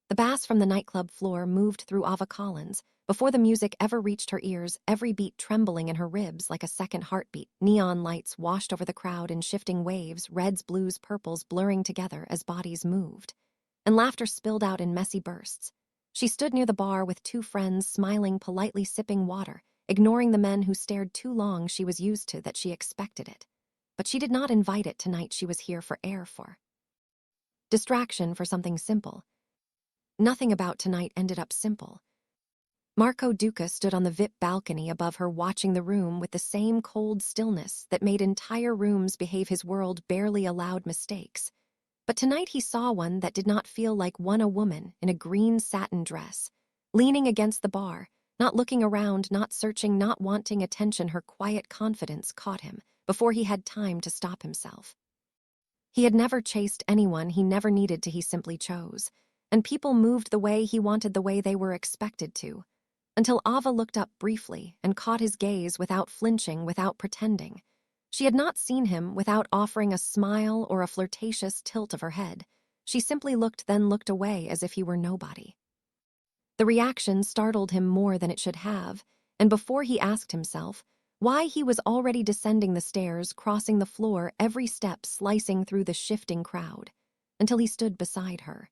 The bass from the nightclub floor moved through Ava Collins. Before the music ever reached her ears, every beat trembling in her ribs like a second heartbeat. Neon lights washed over the crowd in shifting waves, reds, blues, purples blurring together as bodies moved. And laughter spilled out in messy bursts. She stood near the bar with two friends, smiling, politely sipping water, ignoring the men who stared too long. She was used to that, she expected it. But she did not invite it tonight. She was here for air, for distraction, for something simple. Nothing about tonight ended up simple. Marco Duca stood on the VIP balcony above her, watching the room with the same cold stillness that made entire rooms behave. His world barely allowed mistakes. But tonight he saw one that did not feel like one. A woman in a green satin dress, leaning against the bar, not looking around, not searching, not wanting attention. Her quiet confidence caught him before he had time to stop himself. He had never chased anyone. He never needed to. He simply chose. And people moved the way he wanted, the way they were expected to. Until Ava looked up briefly and caught his gaze without flinching, without pretending. She had not seen him without offering a smile or a flirtatious tilt of her head. She simply looked, then looked away as if he were nobody. The reaction startled him more than it should have, and before he asked himself why, he was already descending the stairs, crossing the floor, every step slicing through the shifting crowd, until he stood beside her.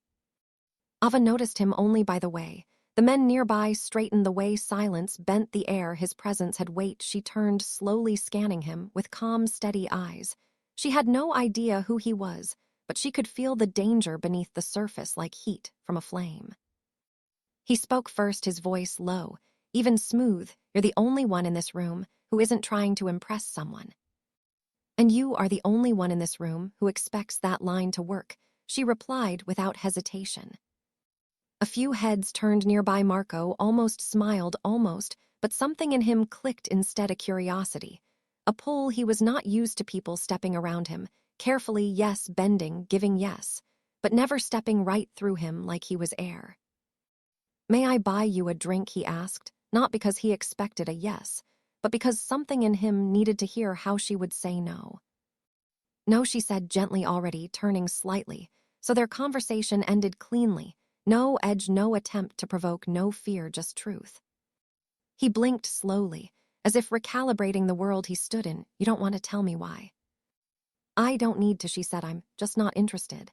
Ava noticed him only by the way. The men nearby straightened, the way silence bent the air. His presence had weight. She turned, slowly scanning him with calm, steady eyes. She had no idea who he was, but she could feel the danger beneath the surface like heat from a flame. He spoke first, his voice low, even smooth. You're the only one in this room who isn't trying to impress someone. And you are the only one in this room who expects that line to work, she replied without hesitation. A few heads turned nearby. Marco almost smiled, but something in him clicked instead, a curiosity, a pull. He was not used to people stepping around him, carefully, yes, bending, giving yes, but never stepping right through him like he was air. May I buy you a drink, he asked, not because he expected a yes, but because something in him needed to hear how she would say no. No, she said gently, already turning slightly, so their conversation ended cleanly. No edge, no attempt to provoke, no fear, just truth. He blinked slowly, as if recalibrating the world he stood in. You don't want to tell me why? I don't need to, she said. I'm just not interested.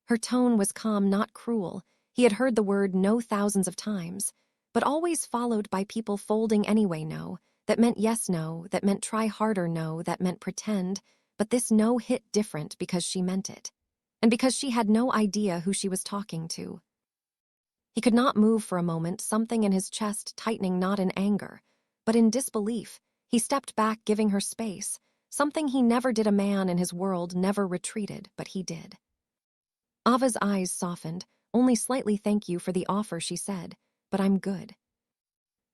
Her tone was calm, not cruel. He had heard the word no thousands of times, but always followed by people folding anyway. No, that meant yes, no, that meant try harder, no, that meant pretend, but this no hit different because she meant it. And because she had no idea who she was talking to. He could not move for a moment, something in his chest tightening, not in anger, but in disbelief. He stepped back, giving her space, something he never did. A man in his world never retreated, but he did. Ava's eyes softened. Only slightly. Thank you for the offer, she said, but I'm good.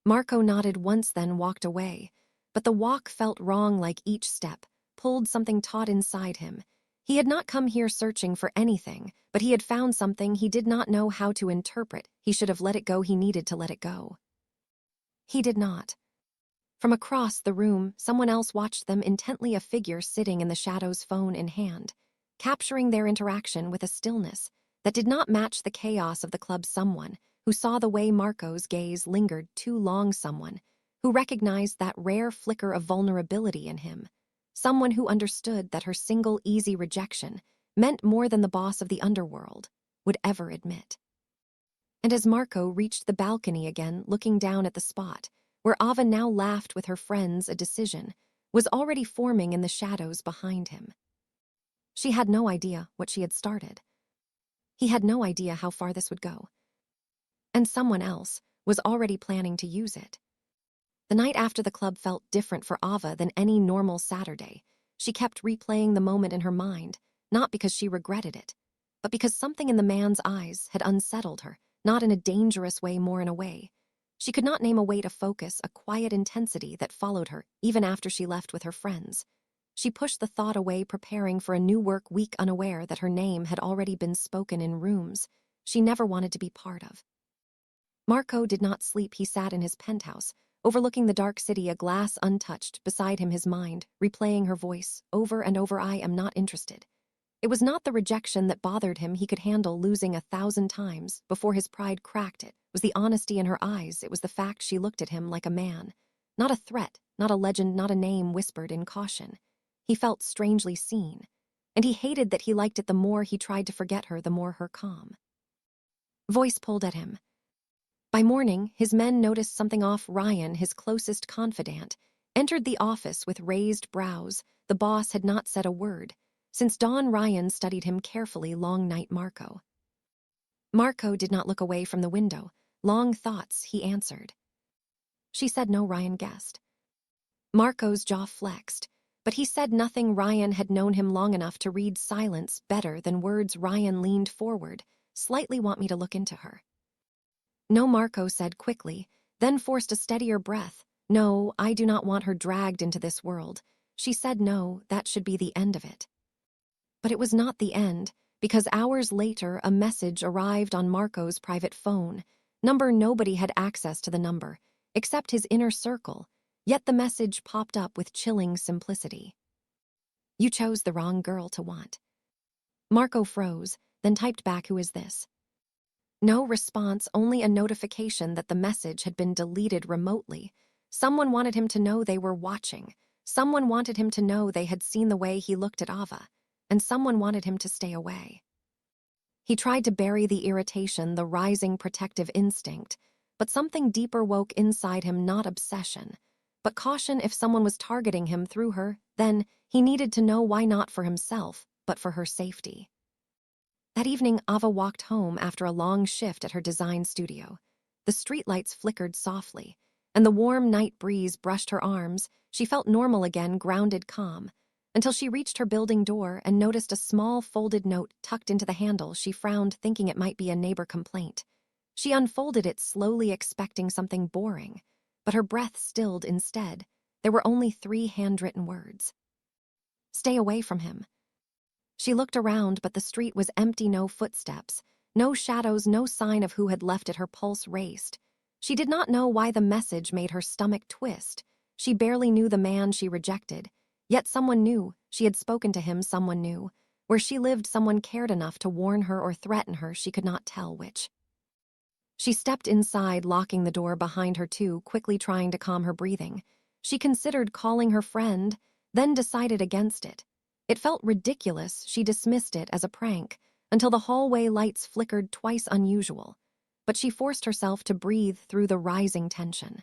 Marco nodded once, then walked away, but the walk felt wrong, like each step pulled something taut inside him. He had not come here searching for anything, but he had found something he did not know how to interpret. He should have let it go. He needed to let it go. He did not. From across the room, someone else watched them intently, a figure sitting in the shadows, phone in hand, capturing their interaction with a stillness that did not match the chaos of the club. Someone who saw the way Marco's gaze lingered too long, someone who recognized that rare flicker of vulnerability in him. Someone who understood that her single, easy rejection meant more than the boss of the underworld would ever admit. And as Marco reached the balcony again, looking down at the spot where Ava now laughed with her friends, a decision was already forming in the shadows behind him. She had no idea what she had started. He had no idea how far this would go. And someone else was already planning to use it. The night after the club felt different for Ava than any normal Saturday. She kept replaying the moment in her mind, not because she regretted it, but because something in the man's eyes had unsettled her, not in a dangerous way, more in a way. She could not name a way to focus, a quiet intensity that followed her, even after she left with her friends. She pushed the thought away, preparing for a new work week, unaware that her name had already been spoken in rooms she never wanted to be part of. Marco did not sleep. He sat in his penthouse, overlooking the dark city, a glass untouched beside him, his mind replaying her voice over and over. I am not interested. It was not the rejection that bothered him. He could handle losing 1,000 times before his pride cracked. It was the honesty in her eyes. It was the fact she looked at him like a man. Not a threat, not a legend, not a name whispered in caution. He felt strangely seen. And he hated that he liked it. The more he tried to forget her, the more her calm voice pulled at him. By morning, his men noticed something off. Ryan, his closest confidant, entered the office with raised brows. The boss had not said a word. Since dawn, Ryan studied him carefully. Long night, Marco. Marco did not look away from the window. Long thoughts, he answered. She said no, Ryan guessed. Marco's jaw flexed, but he said nothing. Ryan had known him long enough to read silence better than words. Ryan leaned forward. Slightly. Want me to look into her? No, Marco said quickly, then forced a steadier breath. No, I do not want her dragged into this world. She said no, that should be the end of it. But it was not the end, because hours later a message arrived on Marco's private phone. Nobody had access to the number, except his inner circle, yet the message popped up with chilling simplicity. You chose the wrong girl to want. Marco froze, then typed back, who is this? No response, only a notification that the message had been deleted remotely. Someone wanted him to know they were watching. Someone wanted him to know they had seen the way he looked at Ava. And someone wanted him to stay away. He tried to bury the irritation, the rising protective instinct, but something deeper woke inside him. Not obsession, but caution. If someone was targeting him through her, then he needed to know. Why? Not for himself, but for her safety. That evening, Ava walked home after a long shift at her design studio. The streetlights flickered softly, and the warm night breeze brushed her arms. She felt normal again, grounded, calm, until she reached her building door and noticed a small folded note tucked into the handle. She frowned, thinking it might be a neighbor complaint. She unfolded it slowly, expecting something boring, but her breath stilled instead. There were only 3 handwritten words. Stay away from him. She looked around, but the street was empty. No footsteps, no shadows, no sign of who had left it. Her pulse raced. She did not know why the message made her stomach twist. She barely knew the man she rejected. Yet someone knew. She had spoken to him. Someone knew. Where she lived, someone cared enough to warn her or threaten her. She could not tell which. She stepped inside, locking the door behind her too, quickly trying to calm her breathing. She considered calling her friend, then decided against it. It felt ridiculous. She dismissed it as a prank, until the hallway lights flickered twice. Unusual. But she forced herself to breathe through the rising tension.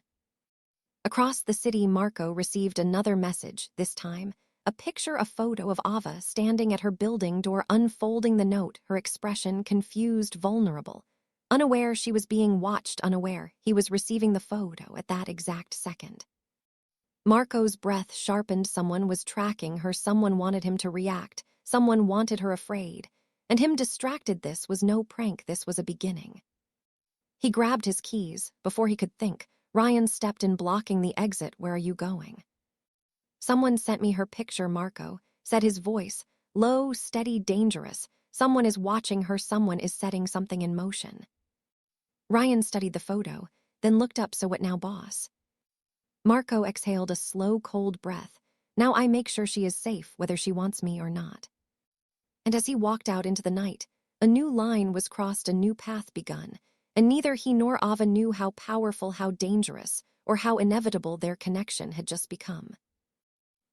Across the city, Marco received another message, this time a picture, a photo of Ava standing at her building door, unfolding the note, her expression confused, vulnerable. Unaware she was being watched, unaware he was receiving the photo at that exact second. Marco's breath sharpened. Someone was tracking her. Someone wanted him to react. Someone wanted her afraid. And him distracted. This was no prank. This was a beginning. He grabbed his keys. Before he could think, Ryan stepped in, blocking the exit. Where are you going? Someone sent me her picture, Marco said, his voice low, steady, dangerous. Someone is watching her. Someone is setting something in motion. Ryan studied the photo, then looked up. So what now, boss? Marco exhaled a slow, cold breath. Now I make sure she is safe, whether she wants me or not. And as he walked out into the night, a new line was crossed, a new path begun, and neither he nor Ava knew how powerful, how dangerous, or how inevitable their connection had just become.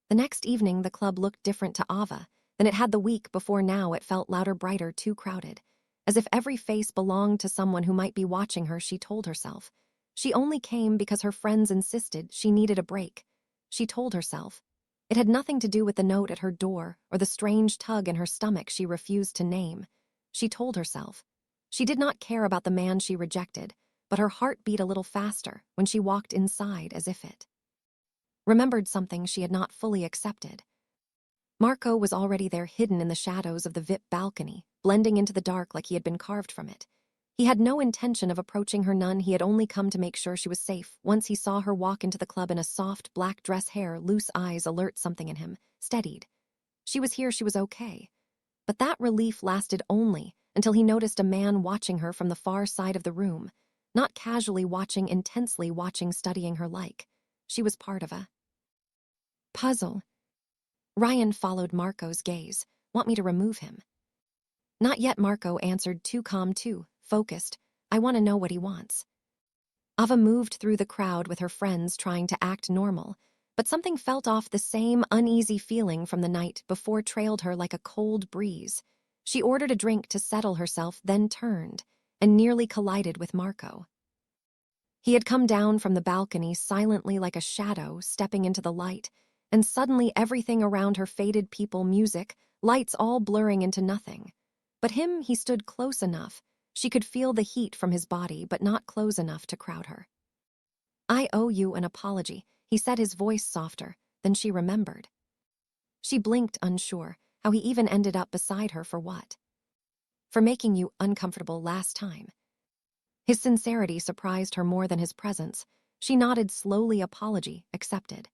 The next evening, the club looked different to Ava than it had the week before. Now it felt louder, brighter, too crowded, as if every face belonged to someone who might be watching her. She told herself. She only came because her friends insisted. She needed a break. She told herself. It had nothing to do with the note at her door or the strange tug in her stomach she refused to name. She told herself. She did not care about the man she rejected, but her heart beat a little faster when she walked inside, as if it remembered something she had not fully accepted. Marco was already there, hidden in the shadows of the VIP balcony, blending into the dark like he had been carved from it. He had no intention of approaching her, none. He had only come to make sure she was safe. Once he saw her walk into the club in a soft black dress, hair, loose eyes alert. Something in him steadied. She was here, she was okay. But that relief lasted only until he noticed a man watching her from the far side of the room. Not casually watching, intensely watching, studying her like she was part of a puzzle. Ryan followed Marco's gaze. Want me to remove him? Not yet, Marco answered, too calm, too focused. I want to know what he wants. Ava moved through the crowd with her friends trying to act normal, but something felt off. The same uneasy feeling from the night before trailed her like a cold breeze. She ordered a drink to settle herself, then turned and nearly collided with Marco. He had come down from the balcony silently like a shadow stepping into the light, and suddenly everything around her faded, people, music, lights all blurring into nothing. But him, he stood close enough. She could feel the heat from his body, but not close enough to crowd her. I owe you an apology, he said, his voice softer. Then she remembered. She blinked, unsure how he even ended up beside her. For what? For making you uncomfortable last time. His sincerity surprised her more than his presence. She nodded slowly, apology accepted.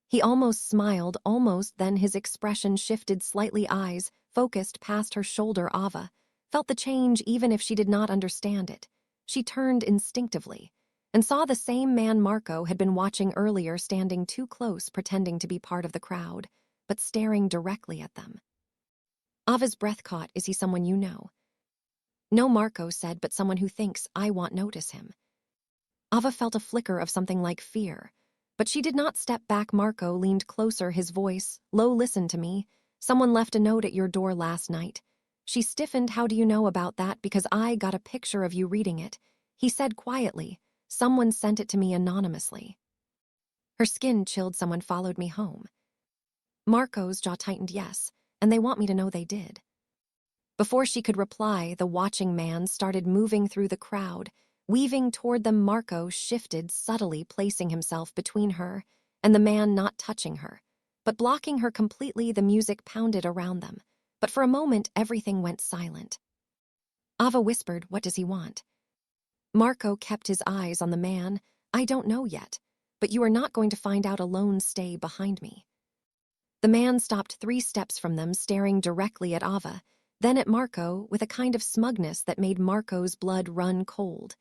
He almost smiled, almost, then his expression shifted slightly, eyes focused past her shoulder. Ava felt the change even if she did not understand it. She turned instinctively and saw the same man Marco had been watching earlier, standing too close, pretending to be part of the crowd, but staring directly at them. Ava's breath caught. Is he someone you know? No, Marco said, but someone who thinks I won't notice him. Ava felt a flicker of something like fear, but she did not step back. Marco leaned closer, his voice low. Listen to me. Someone left a note at your door last night. She stiffened. How do you know about that? Because I got a picture of you reading it, he said quietly. Someone sent it to me anonymously. Her skin chilled. Someone followed me home. Marco's jaw tightened. Yes, and they want me to know they did. Before she could reply, the watching man started moving through the crowd, weaving toward them. Marco shifted subtly, placing himself between her and the man, not touching her, but blocking her completely. The music pounded around them, but for a moment everything went silent. Ava whispered, what does he want? Marco kept his eyes on the man. I don't know yet, but you are not going to find out alone. Stay behind me. The man stopped 3 steps from them, staring directly at Ava, then at Marco with a kind of smugness that made Marco's blood run cold.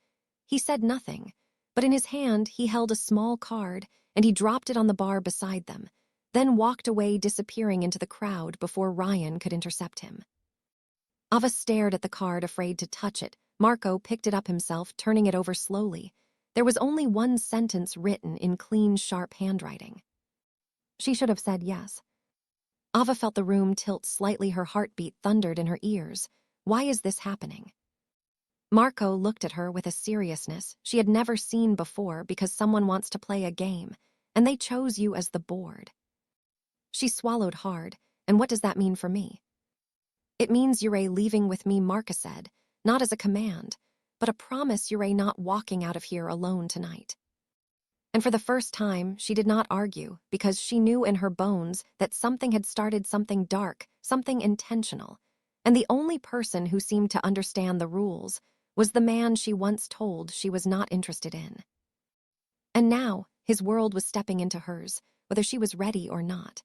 He said nothing, but in his hand he held a small card, and he dropped it on the bar beside them, then walked away, disappearing into the crowd before Ryan could intercept him. Ava stared at the card, afraid to touch it. Marco picked it up himself, turning it over slowly. There was only one sentence written in clean, sharp handwriting. She should have said yes. Ava felt the room tilt slightly. Her heartbeat thundered in her ears. Why is this happening? Marco looked at her with a seriousness she had never seen before. Because someone wants to play a game, and they chose you as the board. She swallowed hard. And what does that mean for me? It means you're leaving with me, Marco said, not as a command, but a promise. You're not walking out of here alone tonight. And for the first time, she did not argue, because she knew in her bones that something had started, something dark, something intentional. And the only person who seemed to understand the rules was the man she once told she was not interested in. And now, his world was stepping into hers, whether she was ready or not.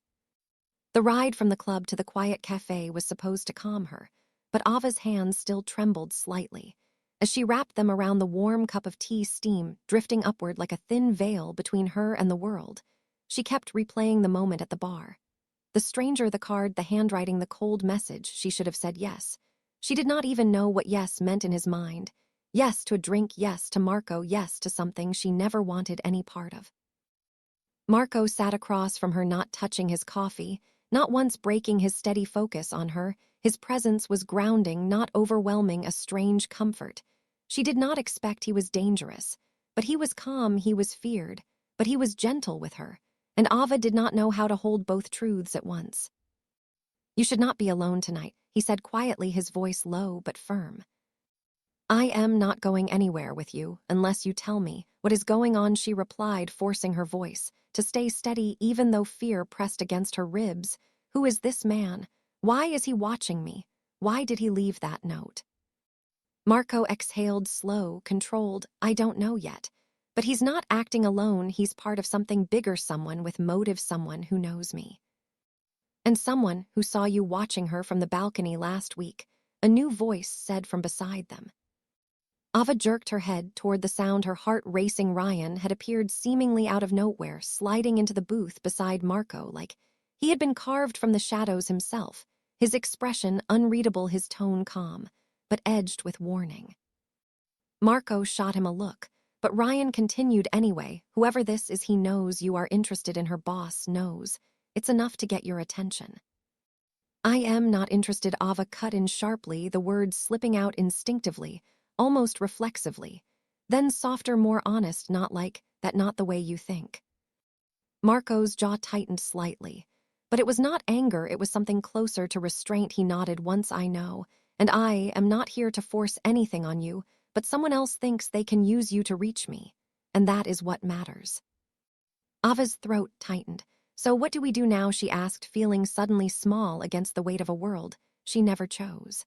The ride from the club to the quiet cafe was supposed to calm her, but Ava's hands still trembled slightly as she wrapped them around the warm cup of tea, steam drifting upward like a thin veil between her and the world. She kept replaying the moment at the bar. The stranger, the card, the handwriting, the cold message. She should have said yes. She did not even know what yes meant in his mind. Yes to a drink, yes to Marco, yes to something she never wanted any part of. Marco sat across from her, not touching his coffee, not once breaking his steady focus on her. His presence was grounding, not overwhelming, a strange comfort. She did not expect he was dangerous, but he was calm. He was feared, but he was gentle with her, and Ava did not know how to hold both truths at once. You should not be alone tonight, he said quietly, his voice low but firm. I am not going anywhere with you unless you tell me what is going on, she replied, forcing her voice to stay steady even though fear pressed against her ribs. Who is this man? Why is he watching me? Why did he leave that note? Marco exhaled, slow, controlled. I don't know yet. But he's not acting alone. He's part of something bigger, someone with motive, someone who knows me. And someone who saw you watching her from the balcony last week, a new voice said from beside them. Ava jerked her head toward the sound, her heart racing. Ryan had appeared seemingly out of nowhere, sliding into the booth beside Marco like he had been carved from the shadows himself. His expression unreadable, his tone calm, but edged with warning. Marco shot him a look, but Ryan continued anyway. Whoever this is, he knows you are interested in her. Boss knows. It's enough to get your attention. I am not interested. Ava cut in sharply, the words slipping out instinctively, almost reflexively. Then softer, more honest, not like, that not the way you think. Marco's jaw tightened slightly. But it was not anger, it was something closer to restraint. He nodded. Once I know, and I am not here to force anything on you, but someone else thinks they can use you to reach me. And that is what matters. Ava's throat tightened. So what do we do now, she asked, feeling suddenly small against the weight of a world she never chose.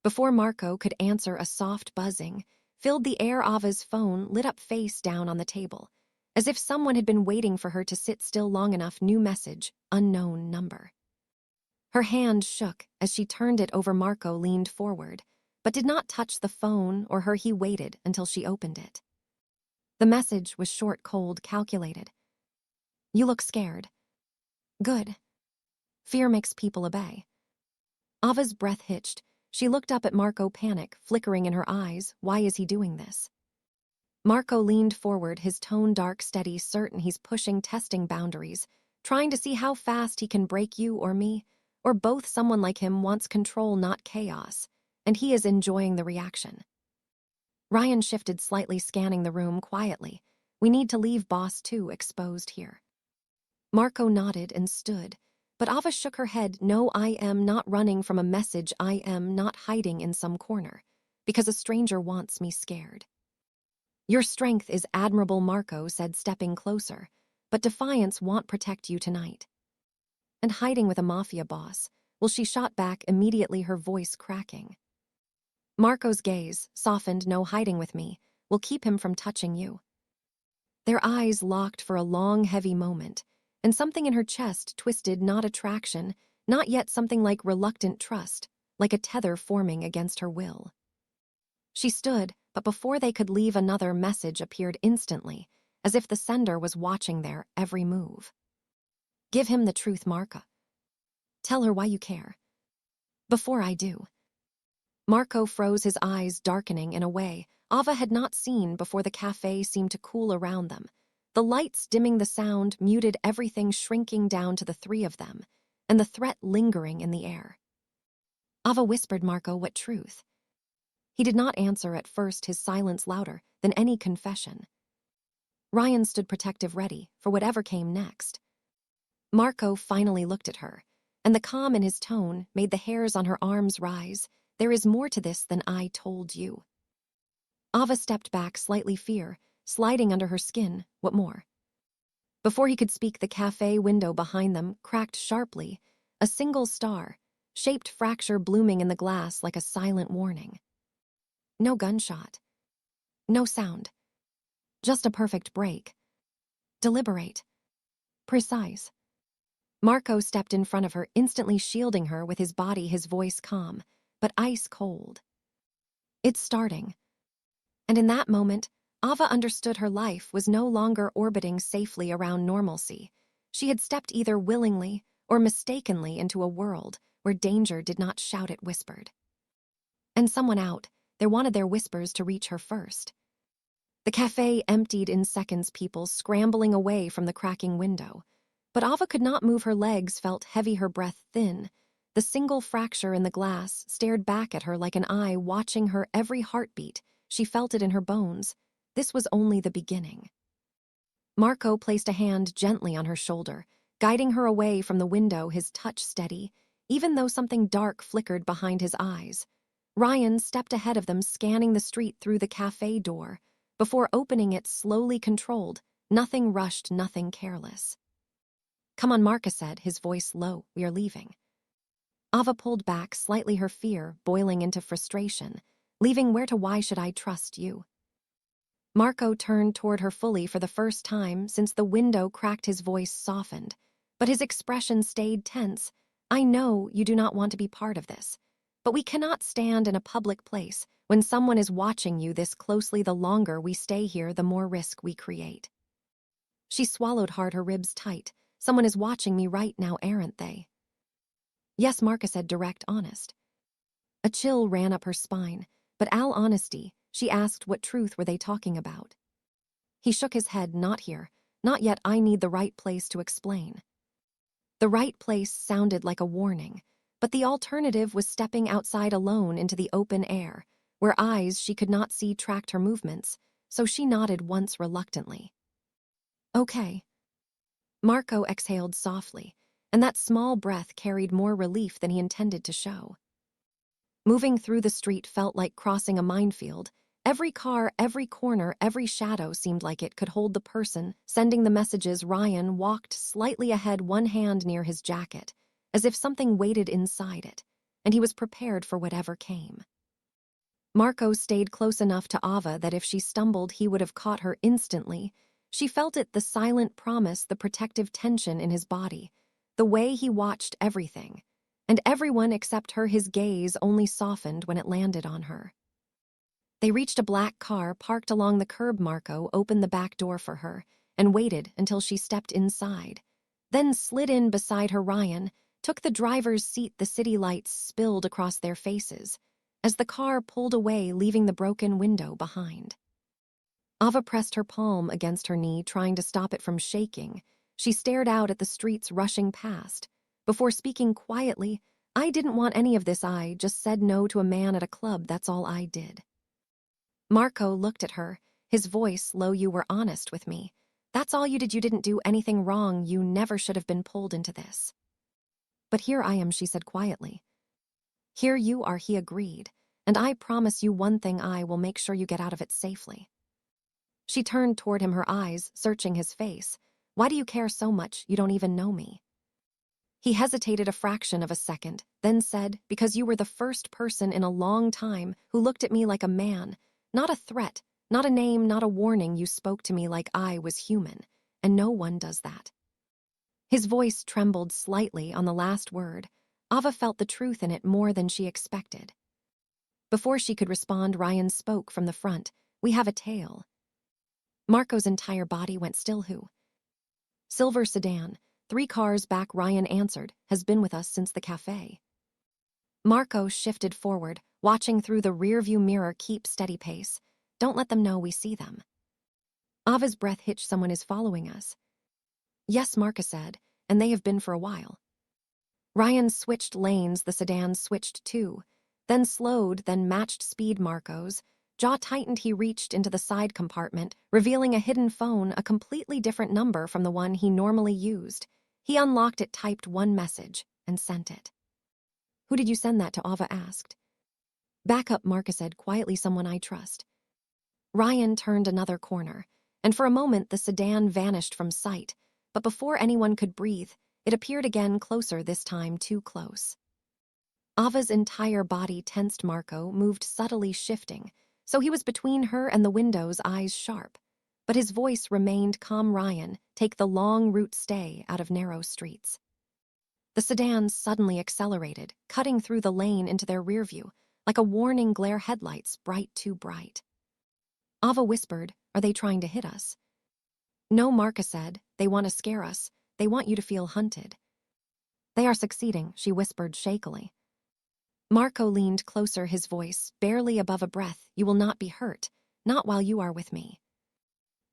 Before Marco could answer, a soft buzzing filled the air. Ava's phone lit up face down on the table, as if someone had been waiting for her to sit still long enough. New message, unknown number. Her hand shook as she turned it over. Marco leaned forward, but did not touch the phone or her. He waited until she opened it. The message was short, cold, calculated. You look scared. Good. Fear makes people obey. Ava's breath hitched. She looked up at Marco, panic flickering in her eyes. Why is he doing this? Marco leaned forward, his tone dark, steady, certain he's pushing, testing boundaries, trying to see how fast he can break you or me, or both. Someone like him wants control, not chaos, and he is enjoying the reaction. Ryan shifted slightly, scanning the room quietly. We need to leave, boss, too exposed here. Marco nodded and stood, but Ava shook her head. No, I am not running from a message. I am not hiding in some corner, because a stranger wants me scared. Your strength is admirable, Marco said, stepping closer, but defiance won't protect you tonight. And hiding with a mafia boss? Well, she shot back immediately, her voice cracking. Marco's gaze softened. No, hiding with me will keep him from touching you. Their eyes locked for a long, heavy moment, and something in her chest twisted. Not attraction, not yet, something like reluctant trust, like a tether forming against her will. She stood, but before they could leave, another message appeared instantly, as if the sender was watching their every move. Give him the truth, Marco. Tell her why you care. Before I do. Marco froze, his eyes darkening in a way Ava had not seen before. The cafe seemed to cool around them. The lights dimming, the sound muted, everything shrinking down to the three of them, and the threat lingering in the air. Ava whispered, Marco, what truth? He did not answer at first, his silence louder than any confession. Ryan stood protective, ready for whatever came next. Marco finally looked at her, and the calm in his tone made the hairs on her arms rise. There is more to this than I told you. Ava stepped back, slightly, fear sliding under her skin. What more? Before he could speak, the cafe window behind them cracked sharply, a single star-shaped fracture blooming in the glass like a silent warning. No gunshot. No sound. Just a perfect break. Deliberate. Precise. Marco stepped in front of her, instantly shielding her with his body, his voice calm, but ice cold. It's starting. And in that moment, Ava understood her life was no longer orbiting safely around normalcy. She had stepped either willingly or mistakenly into a world where danger did not shout, it whispered. And someone out there wanted their whispers to reach her first. The cafe emptied in seconds, people scrambling away from the cracking window. But Ava could not move, her legs felt heavy, her breath thin. The single fracture in the glass stared back at her like an eye watching her every heartbeat. She felt it in her bones. This was only the beginning. Marco placed a hand gently on her shoulder, guiding her away from the window, his touch steady, even though something dark flickered behind his eyes. Ryan stepped ahead of them, scanning the street through the cafe door, before opening it, slowly, controlled, nothing rushed, nothing careless. Come on, Marco said, his voice low, we are leaving. Ava pulled back slightly, her fear boiling into frustration. Leaving where to? Why should I trust you? Marco turned toward her fully for the first time since the window cracked, his voice softened, but his expression stayed tense. I know you do not want to be part of this, but we cannot stand in a public place when someone is watching you this closely. The longer we stay here, the more risk we create. She swallowed hard, her ribs tight. Someone is watching me right now, aren't they? Yes, Marcus said, direct, honest. A chill ran up her spine, but Al honesty, she asked what truth were they talking about. He shook his head, not here, not yet, I need the right place to explain. The right place sounded like a warning, but the alternative was stepping outside alone into the open air, where eyes she could not see tracked her movements, so she nodded once reluctantly. Okay. Marco exhaled softly, and that small breath carried more relief than he intended to show. Moving through the street felt like crossing a minefield. Every car, every corner, every shadow seemed like it could hold the person sending the messages. Ryan walked slightly ahead, one hand near his jacket, as if something waited inside it, and he was prepared for whatever came. Marco stayed close enough to Ava that if she stumbled, he would have caught her instantly. She felt it, the silent promise, the protective tension in his body, the way he watched everything. And everyone except her, his gaze only softened when it landed on her. They reached a black car parked along the curb. Marco opened the back door for her and waited until she stepped inside, then slid in beside her. Ryan took the driver's seat. The city lights spilled across their faces as the car pulled away, leaving the broken window behind. Ava pressed her palm against her knee, trying to stop it from shaking. She stared out at the streets rushing past. Before speaking quietly, I didn't want any of this. I just said no to a man at a club, that's all I did. Marco looked at her, his voice low. You were honest with me. That's all you did. You didn't do anything wrong. You never should have been pulled into this. But here I am, she said quietly. Here you are, he agreed. And I promise you one thing, I will make sure you get out of it safely. She turned toward him, her eyes searching his face. Why do you care so much? You don't even know me. He hesitated a fraction of a second, then said, because you were the first person in a long time who looked at me like a man, not a threat, not a name, not a warning. You spoke to me like I was human, and no one does that. His voice trembled slightly on the last word. Ava felt the truth in it more than she expected. Before she could respond, Ryan spoke from the front. We have a tale. Marco's entire body went still. Who? Silver sedan, 3 cars back, Ryan answered, has been with us since the cafe. Marco shifted forward, watching through the rearview mirror. Keep steady pace. Don't let them know we see them. Ava's breath hitched. Someone is following us. Yes, Marco said, and they have been for a while. Ryan switched lanes. The sedan switched too, then slowed, then matched speed. Marco's jaw tightened. He reached into the side compartment, revealing a hidden phone, a completely different number from the one he normally used. He unlocked it, typed one message, and sent it. Who did you send that to? Ava asked. Back up, Marco said quietly, someone I trust. Ryan turned another corner, and for a moment the sedan vanished from sight, but before anyone could breathe, it appeared again, closer, this time too close. Ava's entire body tensed. Marco moved subtly, shifting, so he was between her and the windows, eyes sharp. But his voice remained calm. Ryan, take the long route, stay out of narrow streets. The sedan suddenly accelerated, cutting through the lane into their rearview, like a warning glare, headlights bright, too bright. Ava whispered, are they trying to hit us? No, Marco said, they want to scare us. They want you to feel hunted. They are succeeding, she whispered shakily. Marco leaned closer, his voice barely above a breath. You will not be hurt, not while you are with me.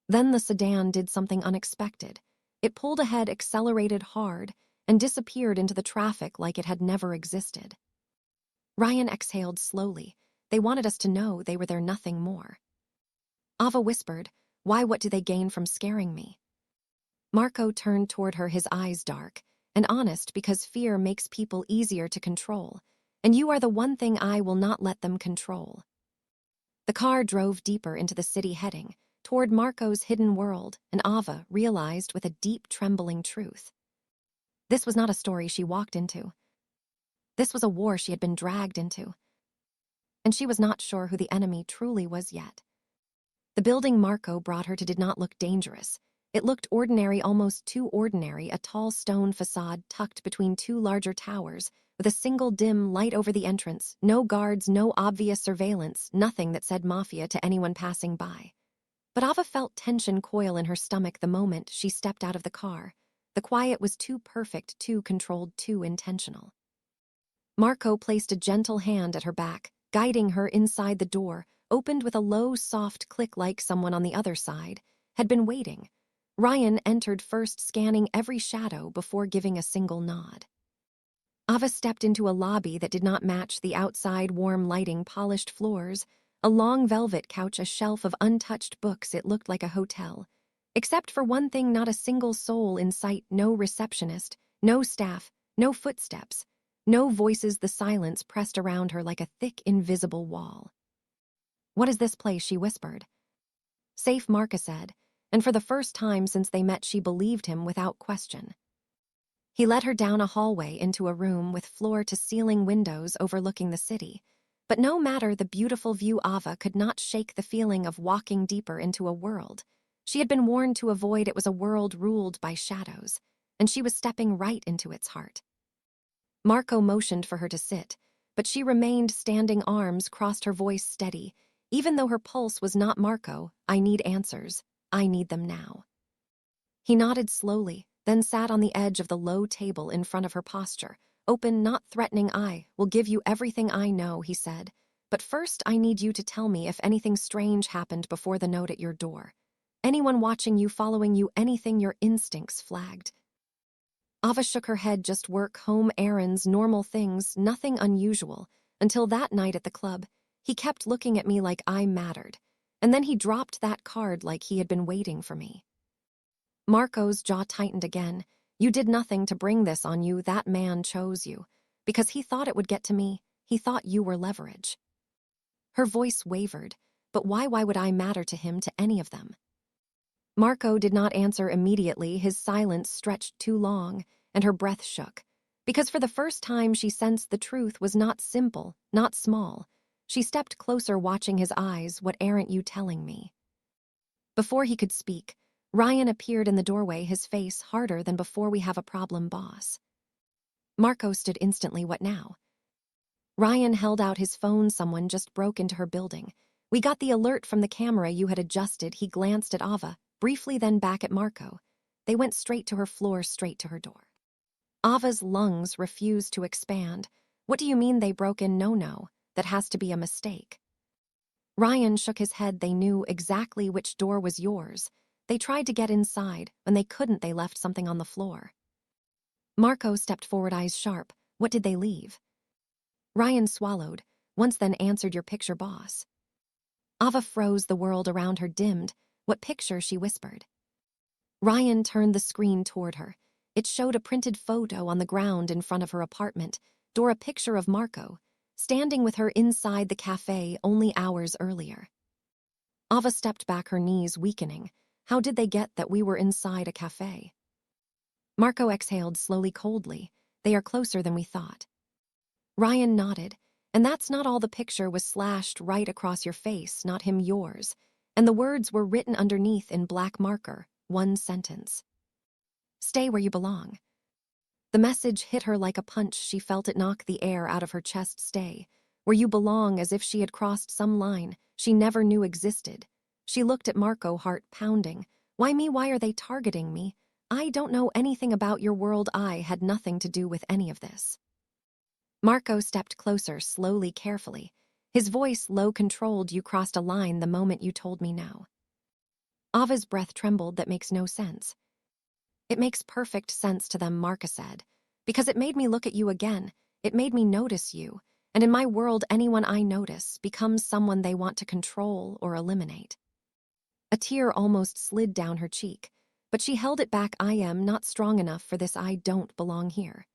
Then the sedan did something unexpected. It pulled ahead, accelerated hard, and disappeared into the traffic like it had never existed. Ryan exhaled slowly. They wanted us to know they were there, nothing more. Ava whispered, why? What do they gain from scaring me? Marco turned toward her, his eyes dark and honest, because fear makes people easier to control, and you are the one thing I will not let them control. The car drove deeper into the city, heading toward Marco's hidden world, and Ava realized with a deep, trembling truth. This was not a story she walked into. This was a war she had been dragged into. And she was not sure who the enemy truly was yet. The building Marco brought her to did not look dangerous. It looked ordinary, almost too ordinary, a tall stone facade tucked between 2 larger towers, with a single dim light over the entrance, no guards, no obvious surveillance, nothing that said Mafia to anyone passing by. But Ava felt tension coil in her stomach the moment she stepped out of the car. The quiet was too perfect, too controlled, too intentional. Marco placed a gentle hand at her back, guiding her inside the door, opened with a low, soft click like someone on the other side had been waiting. Ryan entered first, scanning every shadow before giving a single nod. Ava stepped into a lobby that did not match the outside warm lighting, polished floors, a long velvet couch, a shelf of untouched books. It looked like a hotel. Except for one thing, not a single soul in sight, no receptionist, no staff, no footsteps, no voices. The silence pressed around her like a thick, invisible wall. "What is this place?" she whispered. "Safe," Marco said, and for the first time since they met she believed him without question. He led her down a hallway into a room with floor-to-ceiling windows overlooking the city. But no matter the beautiful view, Ava could not shake the feeling of walking deeper into a world she had been warned to avoid. It was a world ruled by shadows, and she was stepping right into its heart. Marco motioned for her to sit, but she remained standing, arms crossed, her voice steady, even though her pulse was not. "Marco, I need answers. I need them now." He nodded slowly, then sat on the edge of the low table in front of her, posture open, not threatening. "I will give you everything I know," he said. "But first I need you to tell me if anything strange happened before the note at your door. Anyone watching you, following you, anything your instincts flagged." Ava shook her head. "Just work, home, errands, normal things, nothing unusual. Until that night at the club. He kept looking at me like I mattered. And then he dropped that card like he had been waiting for me." Marco's jaw tightened again. "You did nothing to bring this on you. That man chose you. Because he thought it would get to me. He thought you were leverage." Her voice wavered. "But why would I matter to him, to any of them?" Marco did not answer immediately. His silence stretched too long, and her breath shook. Because for the first time she sensed the truth was not simple, not small. She stepped closer, watching his eyes. "What aren't you telling me?" Before he could speak, Ryan appeared in the doorway, his face harder than before. "We have a problem, boss." Marco stood instantly. "What now?" Ryan held out his phone. "Someone just broke into her building. We got the alert from the camera you had adjusted." He glanced at Ava, briefly, then back at Marco. "They went straight to her floor, straight to her door." Ava's lungs refused to expand. "What do you mean they broke in?" No, that has to be a mistake." Ryan shook his head. "They knew exactly which door was yours. They tried to get inside. When they couldn't, they left something on the floor." Marco stepped forward, eyes sharp. "What did they leave?" Ryan swallowed, once then answered, "Your picture, boss." Ava froze. The world around her dimmed. "What picture?" she whispered. Ryan turned the screen toward her. It showed a printed photo on the ground in front of her apartment door, a picture of Marco, standing with her inside the cafe only hours earlier. Ava stepped back, her knees weakening. "How did they get that we were inside a cafe?" Marco exhaled slowly, coldly. "They are closer than we thought." Ryan nodded. "And that's not all. The picture was slashed right across your face, not him, yours. And the words were written underneath in black marker, one sentence. Stay where you belong." The message hit her like a punch. She felt it knock the air out of her chest. Stay where you belong, as if she had crossed some line she never knew existed. She looked at Marco, heart pounding. "Why me? Why are they targeting me? I don't know anything about your world. I had nothing to do with any of this." Marco stepped closer, slowly, carefully. His voice low, controlled. "You crossed a line the moment you told me no." Ava's breath trembled. "That makes no sense." "It makes perfect sense to them," Marco said. "Because it made me look at you again. It made me notice you. And in my world, anyone I notice becomes someone they want to control or eliminate." A tear almost slid down her cheek, but she held it back. "I am not strong enough for this. I don't belong here."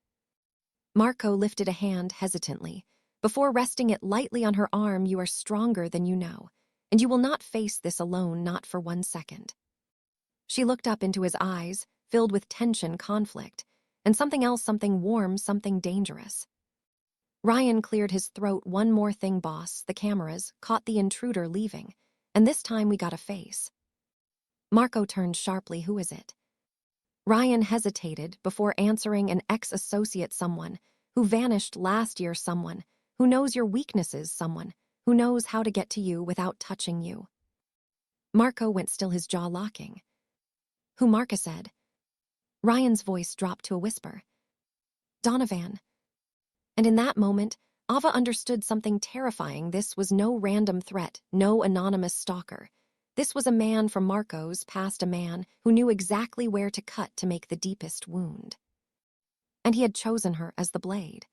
Marco lifted a hand hesitantly, before resting it lightly on her arm. "You are stronger than you know, and you will not face this alone, not for 1 second." She looked up into his eyes, filled with tension, conflict, and something else, something warm, something dangerous. Ryan cleared his throat. "One more thing, boss. The cameras caught the intruder leaving, and this time we got a face." Marco turned sharply. "Who is it?" Ryan hesitated before answering. "An ex-associate, someone who vanished last year, someone who knows your weaknesses, someone who knows how to get to you without touching you." Marco went still, his jaw locking. "Who?" Marco said. Ryan's voice dropped to a whisper. "Donovan." And in that moment, Ava understood something terrifying. This was no random threat, no anonymous stalker. This was a man from Marco's past, a man who knew exactly where to cut to make the deepest wound. And he had chosen her as the blade.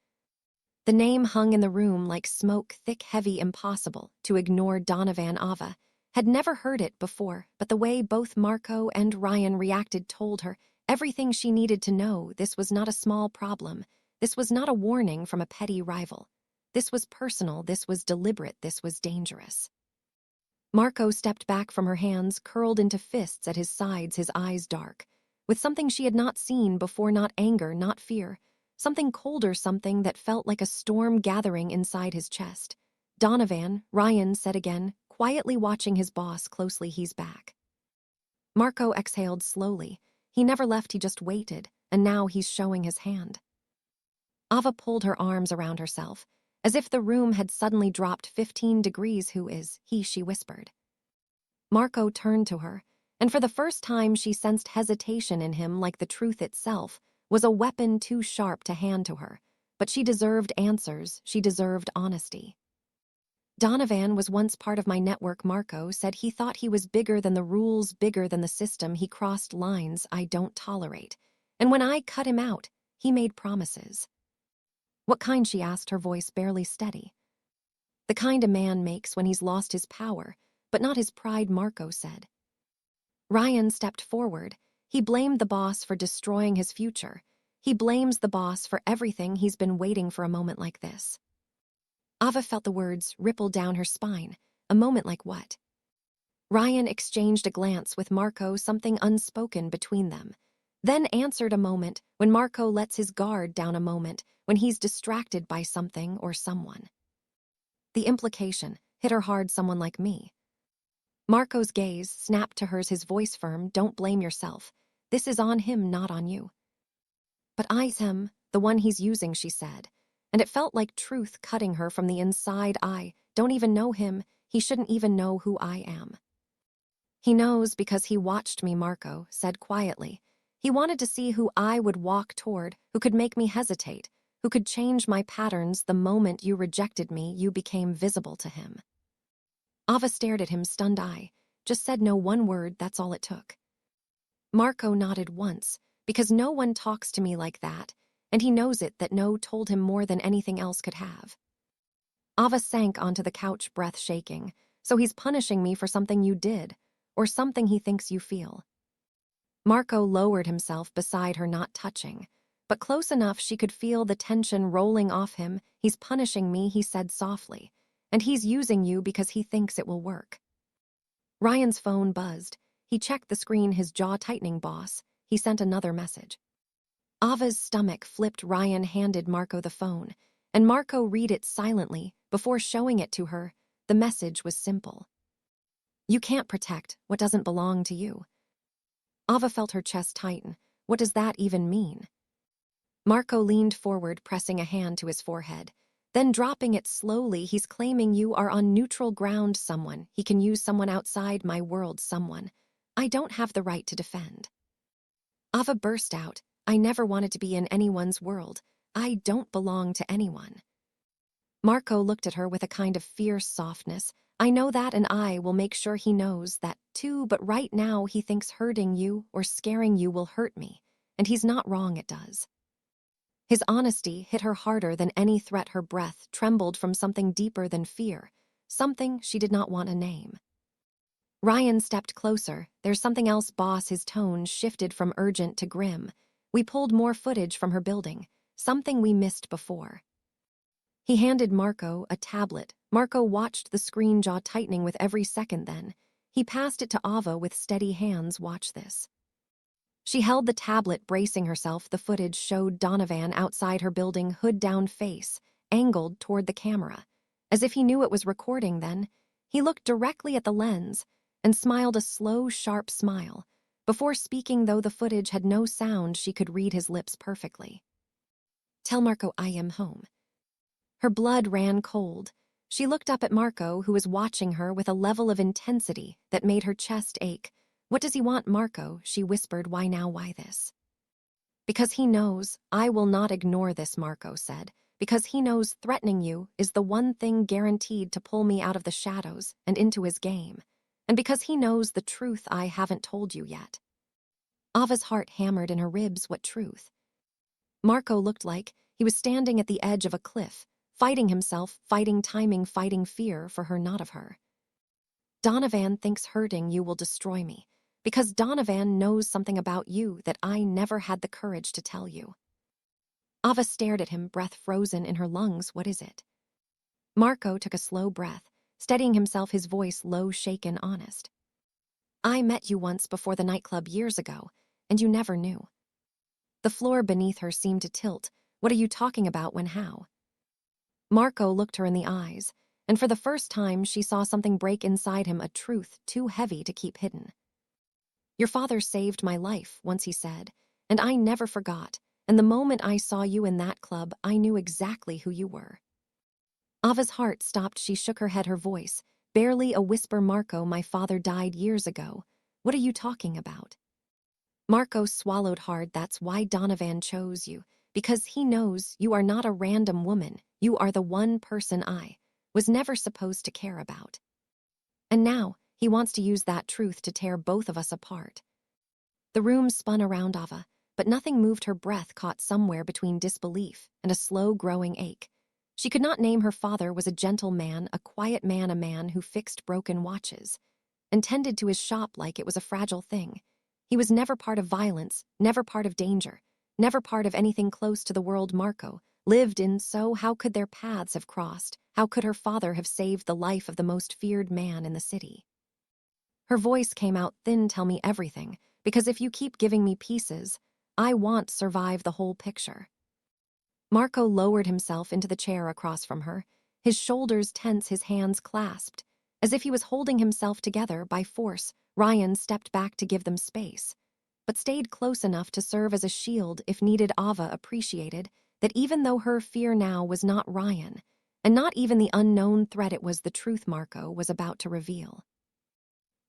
The name hung in the room like smoke, thick, heavy, impossible to ignore. Donovan. Ava had never heard it before, but the way both Marco and Ryan reacted told her everything she needed to know. This was not a small problem. This was not a warning from a petty rival. This was personal, this was deliberate, this was dangerous. Marco stepped back from her hands, curled into fists at his sides, his eyes dark, with something she had not seen before, not anger, not fear, something colder, something that felt like a storm gathering inside his chest. Donovan, Ryan said again, quietly watching his boss closely. He's back. Marco exhaled slowly. He never left, he just waited, and now he's showing his hand. Ava pulled her arms around herself, as if the room had suddenly dropped 15 degrees. Who is he? She whispered. Marco turned to her, and for the first time she sensed hesitation in him, like the truth itself was a weapon too sharp to hand to her. But she deserved answers, she deserved honesty. Donovan was once part of my network, Marco said. He thought he was bigger than the rules, bigger than the system. He crossed lines I don't tolerate. And when I cut him out, he made promises. What kind? She asked, her voice barely steady. The kind a man makes when he's lost his power, but not his pride, Marco said. Ryan stepped forward. He blamed the boss for destroying his future. He blames the boss for everything. He's been waiting for a moment like this. Ava felt the words ripple down her spine. A moment like what? Ryan exchanged a glance with Marco, something unspoken between them. Then answered, a moment when Marco lets his guard down, a moment when he's distracted by something or someone. The implication hit her hard. Someone like me. Marco's gaze snapped to hers, his voice firm. Don't blame yourself. This is on him, not on you. But I's him, the one he's using, she said, and it felt like truth cutting her from the inside. I don't even know him. He shouldn't even know who I am. He knows because he watched me, Marco said quietly. He wanted to see who I would walk toward, who could make me hesitate, who could change my patterns. The moment you rejected me, you became visible to him. Ava stared at him, stunned. I just said no, one word, that's all it took. Marco nodded once, because no one talks to me like that, and he knows it. That no told him more than anything else could have. Ava sank onto the couch, breath shaking. So he's punishing me for something you did, or something he thinks you feel. Marco lowered himself beside her, not touching, but close enough she could feel the tension rolling off him. He's punishing me, he said softly, and he's using you because he thinks it will work. Ryan's phone buzzed. He checked the screen, his jaw tightening. Boss, he sent another message. Ava's stomach flipped. Ryan handed Marco the phone, and Marco read it silently before showing it to her. The message was simple. You can't protect what doesn't belong to you. Ava felt her chest tighten. What does that even mean? Marco leaned forward, pressing a hand to his forehead, then dropping it slowly. He's claiming you are on neutral ground. Someone he can use, someone outside my world, someone I don't have the right to defend. Ava burst out. I never wanted to be in anyone's world. I don't belong to anyone. Marco looked at her with a kind of fierce softness. I know that, and I will make sure he knows that too, but right now he thinks hurting you or scaring you will hurt me, and he's not wrong, it does. His honesty hit her harder than any threat. Her breath trembled from something deeper than fear, something she did not want to name. Ryan stepped closer. There's something else, boss. His tone shifted from urgent to grim. We pulled more footage from her building, something we missed before. He handed Marco a tablet. Marco watched the screen, jaw tightening with every second. Then he passed it to Ava with steady hands. Watch this. She held the tablet, bracing herself. The footage showed Donovan outside her building, hood down, face angled toward the camera, as if he knew it was recording. Then he looked directly at the lens and smiled a slow, sharp smile. Before speaking, though the footage had no sound, she could read his lips perfectly. Tell Marco I am home. Her blood ran cold. She looked up at Marco, who was watching her with a level of intensity that made her chest ache. What does he want, Marco? She whispered. Why now? Why this? Because he knows. I will not ignore this, Marco said. because he knows threatening you is the one thing guaranteed to pull me out of the shadows and into his game, and because he knows the truth I haven't told you yet. Ava's heart hammered in her ribs. What truth? Marco looked like he was standing at the edge of a cliff, fighting himself, fighting timing, fighting fear for her, not of her. Donovan thinks hurting you will destroy me, because Donovan knows something about you that I never had the courage to tell you. Ava stared at him, breath frozen in her lungs. What is it? Marco took a slow breath, steadying himself, his voice low, shaken, honest. I met you once before the nightclub years ago, and you never knew. The floor beneath her seemed to tilt. What are you talking about? When? How? Marco looked her in the eyes, and for the first time she saw something break inside him, a truth too heavy to keep hidden. Your father saved my life, once he said, and I never forgot, and the moment I saw you in that club, I knew exactly who you were. Ava's heart stopped. She shook her head, her voice barely a whisper. Marco, my father died years ago. What are you talking about? Marco swallowed hard. That's why Donovan chose you, because he knows you are not a random woman. You are the one person I was never supposed to care about. And now he wants to use that truth to tear both of us apart. The room spun around Ava, but nothing moved. Her breath caught somewhere between disbelief and a slow growing ache. She could not name her father was a gentle man, a quiet man, a man who fixed broken watches and tended to his shop like it was a fragile thing. He was never part of violence, never part of danger, never part of anything close to the world Marco lived in. So how could their paths have crossed? How could her father have saved the life of the most feared man in the city? Her voice came out thin. Tell me everything, because if you keep giving me pieces, I won't survive the whole picture. Marco lowered himself into the chair across from her, his shoulders tense, his hands clasped. As if he was holding himself together by force, Ryan stepped back to give them space, but stayed close enough to serve as a shield if needed. Ava appreciated that even though her fear now was not Ryan, and not even the unknown threat, it was the truth Marco was about to reveal.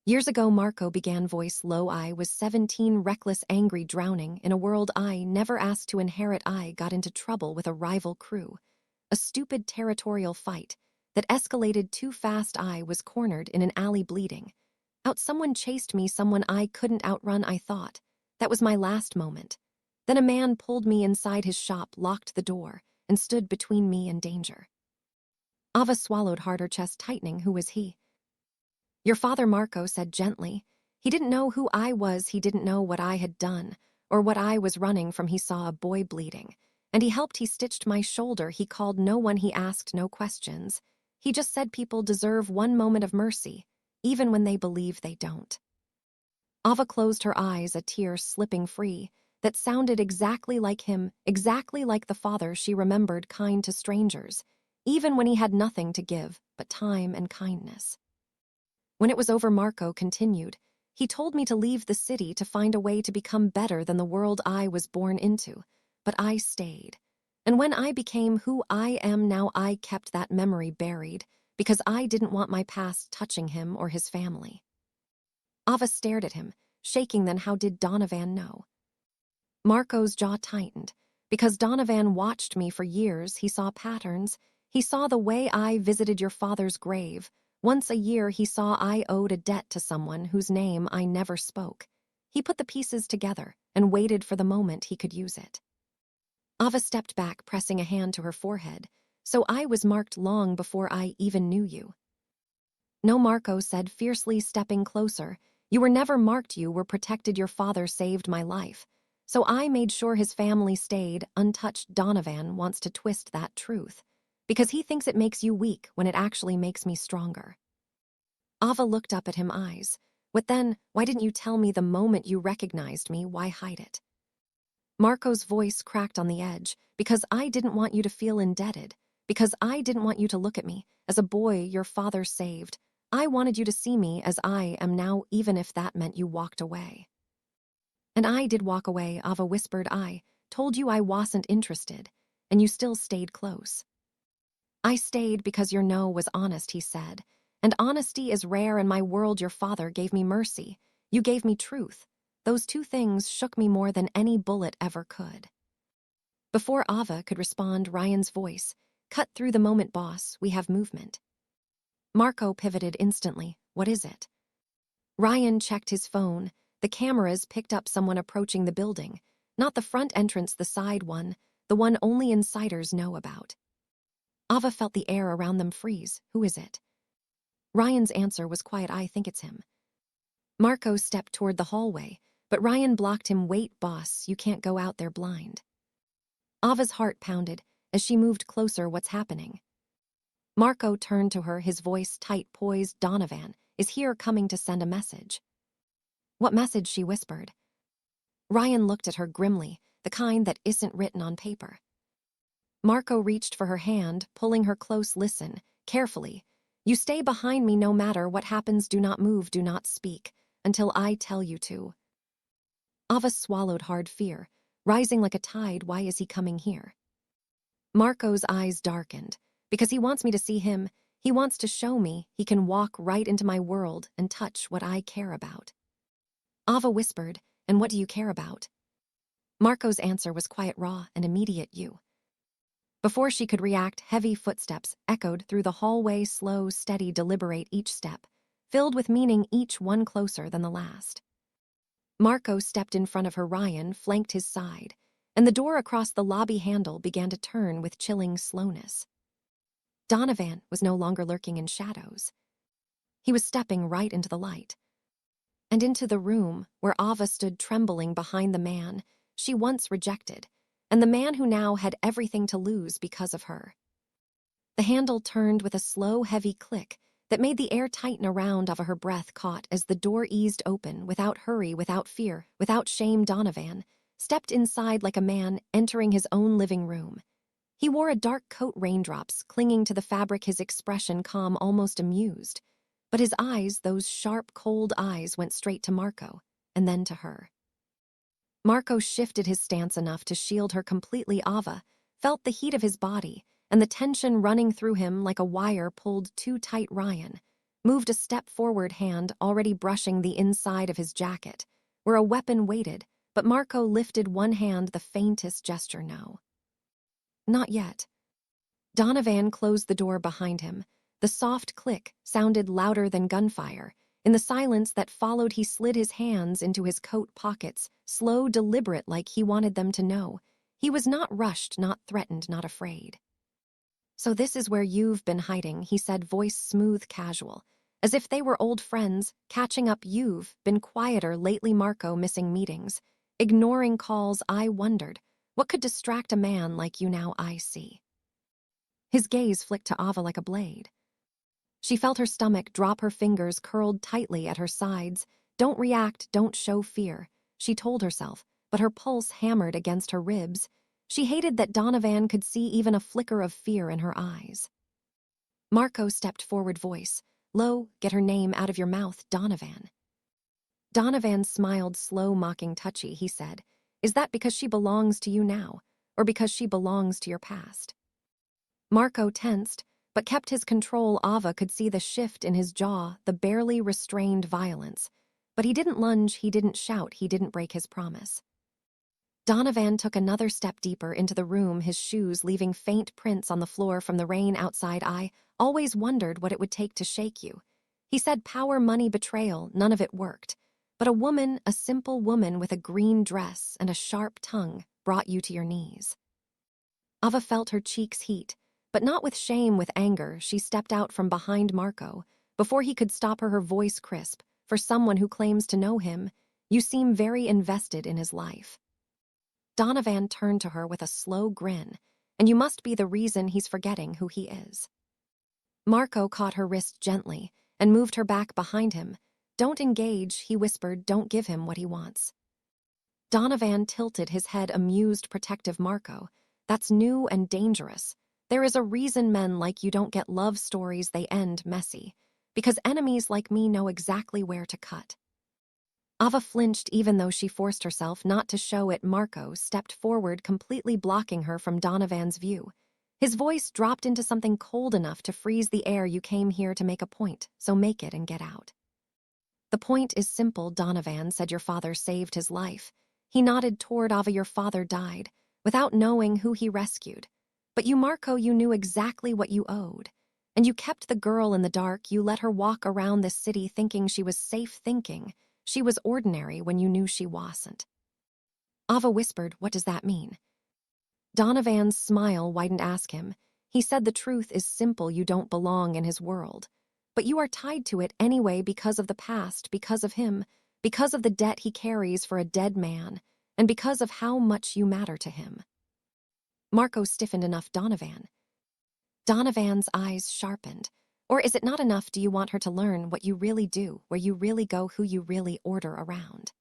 Years ago, Marco began, voice low. I was 17, reckless, angry, drowning in a world I never asked to inherit. I got into trouble with a rival crew, a stupid territorial fight that escalated too fast. I was cornered in an alley bleeding out. Someone chased me, someone I couldn't outrun. I thought that was my last moment. Then a man pulled me inside his shop, locked the door, and stood between me and danger. Ava swallowed hard, her chest tightening. Who was he? Your father, Marco said gently. He didn't know who I was. He didn't know what I had done or what I was running from. He saw a boy bleeding, and he helped. He stitched my shoulder. He called no one. He asked no questions. He just said people deserve one moment of mercy, even when they believe they don't. Ava closed her eyes, a tear slipping free that sounded exactly like him, exactly like the father she remembered, kind to strangers, even when he had nothing to give but time and kindness. When it was over, Marco continued. He told me to leave the city, to find a way to become better than the world I was born into. But I stayed. And when I became who I am now, I kept that memory buried because I didn't want my past touching him or his family. Ava stared at him, shaking. Then how did Donovan know? Marco's jaw tightened. Because Donovan watched me for years. He saw patterns. He saw the way I visited your father's grave. Once a year, he saw I owed a debt to someone whose name I never spoke. He put the pieces together and waited for the moment he could use it. Ava stepped back, pressing a hand to her forehead. So I was marked long before I even knew you. No, Marco said fiercely, stepping closer. You were never marked. You were protected. Your father saved my life. So I made sure his family stayed untouched. Donovan wants to twist that truth, because he thinks it makes you weak when it actually makes me stronger. Ava looked up at him, eyes. What then? Why didn't you tell me the moment you recognized me? Why hide it? Marco's voice cracked on the edge. Because I didn't want you to feel indebted. Because I didn't want you to look at me as a boy your father saved. I wanted you to see me as I am now, even if that meant you walked away. And I did walk away, Ava whispered. I told you I wasn't interested, and you still stayed close. I stayed because your no was honest, he said. And honesty is rare in my world. Your father gave me mercy. You gave me truth. Those two things shook me more than any bullet ever could. Before Ava could respond, Ryan's voice, "Cut through the moment, boss, we have movement." Marco pivoted instantly. "What is it?" Ryan checked his phone. The cameras picked up someone approaching the building. Not the front entrance, the side one, the one only insiders know about. Ava felt the air around them freeze. "Who is it?" Ryan's answer was quiet. "I think it's him." Marco stepped toward the hallway, but Ryan blocked him. "Wait, boss, you can't go out there blind." Ava's heart pounded. As she moved closer, "What's happening?" Marco turned to her, his voice tight, poised. "Donovan is here, coming to send a message." "What message?" she whispered. Ryan looked at her grimly, the kind that isn't written on paper. Marco reached for her hand, pulling her close. "Listen, carefully. You stay behind me no matter what happens. Do not move, do not speak, until I tell you to." Ava swallowed hard, fear rising like a tide. "Why is he coming here?" Marco's eyes darkened. "Because he wants me to see him. He wants to show me he can walk right into my world and touch what I care about." Ava whispered, "And what do you care about?" Marco's answer was quiet, raw, and immediate. "You." Before she could react, heavy footsteps echoed through the hallway, slow, steady, deliberate, each step filled with meaning, each one closer than the last. Marco stepped in front of her. Ryan flanked his side, and the door across the lobby handle began to turn with chilling slowness. Donovan was no longer lurking in shadows. He was stepping right into the light. And into the room where Ava stood trembling behind the man she once rejected, and the man who now had everything to lose because of her. The handle turned with a slow, heavy click that made the air tighten around Ava. Her breath caught as the door eased open, without hurry, without fear, without shame. Donovan stepped inside like a man entering his own living room. He wore a dark coat, raindrops clinging to the fabric, his expression calm, almost amused. But his eyes, those sharp, cold eyes, went straight to Marco, and then to her. Marco shifted his stance enough to shield her completely. Ava felt the heat of his body, and the tension running through him like a wire pulled too tight. Ryan moved a step forward, hand already brushing the inside of his jacket, where a weapon waited, but Marco lifted one hand, the faintest gesture. "No. Not yet." Donovan closed the door behind him. The soft click sounded louder than gunfire. In the silence that followed, he slid his hands into his coat pockets, slow, deliberate, like he wanted them to know. He was not rushed, not threatened, not afraid. "So this is where you've been hiding," he said, voice smooth, casual, as if they were old friends, catching up. "You've been quieter lately, Marco, missing meetings, ignoring calls. I wondered, what could distract a man like you? Now I see." His gaze flicked to Ava like a blade. She felt her stomach drop, her fingers curled tightly at her sides. "Don't react, don't show fear," she told herself, but her pulse hammered against her ribs. She hated that Donovan could see even a flicker of fear in her eyes. Marco stepped forward, voice low. "Get her name out of your mouth, Donovan." Donovan smiled, slow, mocking, touchy. He said, "Is that because she belongs to you now, or because she belongs to your past?" Marco tensed, but kept his control. Ava could see the shift in his jaw, the barely restrained violence. But he didn't lunge, he didn't shout, he didn't break his promise. Donovan took another step deeper into the room, his shoes leaving faint prints on the floor from the rain outside. "I always wondered what it would take to shake you." He said, "Power, money, betrayal, none of it worked. But a woman, a simple woman with a green dress and a sharp tongue, brought you to your knees." Ava felt her cheeks heat, but not with shame, with anger. She stepped out from behind Marco. Before he could stop her, her voice crisp. "For someone who claims to know him, you seem very invested in his life." Donovan turned to her with a slow grin. "And you must be the reason he's forgetting who he is." Marco caught her wrist gently and moved her back behind him. "Don't engage," he whispered. "Don't give him what he wants." Donovan tilted his head, amused, protective. "Marco, that's new and dangerous. There is a reason men like you don't get love stories, they end messy. Because enemies like me know exactly where to cut." Ava flinched, even though she forced herself not to show it. Marco stepped forward, completely blocking her from Donovan's view. His voice dropped into something cold enough to freeze the air. "You came here to make a point, so make it and get out." "The point is simple," Donovan said. "Your father saved his life." He nodded toward Ava. "Your father died without knowing who he rescued. But you, Marco, you knew exactly what you owed. And you kept the girl in the dark. You let her walk around this city thinking she was safe, thinking she was ordinary when you knew she wasn't. Ava whispered, "What does that mean?" Donovan's smile widened. Ask him. He said the truth is simple. You don't belong in his world. But you are tied to it anyway because of the past, because of him, because of the debt he carries for a dead man, and because of how much you matter to him. Marco stiffened enough. Donovan. Donovan's eyes sharpened. Or is it not enough? Do you want her to learn what you really do, where you really go, who you really order around?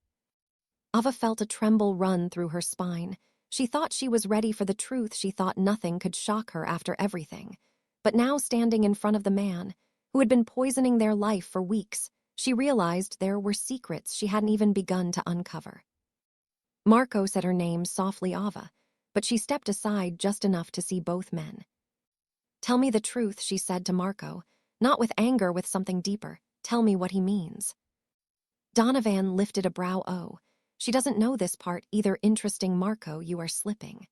Ava felt a tremble run through her spine. She thought she was ready for the truth. She thought nothing could shock her after everything. But now, standing in front of the man who had been poisoning their life for weeks, she realized there were secrets she hadn't even begun to uncover. Marco said her name softly, Ava, but she stepped aside just enough to see both men. "Tell me the truth," she said to Marco, not with anger, with something deeper. "Tell me what he means." Donovan lifted a brow. "Oh, she doesn't know this part either." "Interesting, Marco, you are slipping."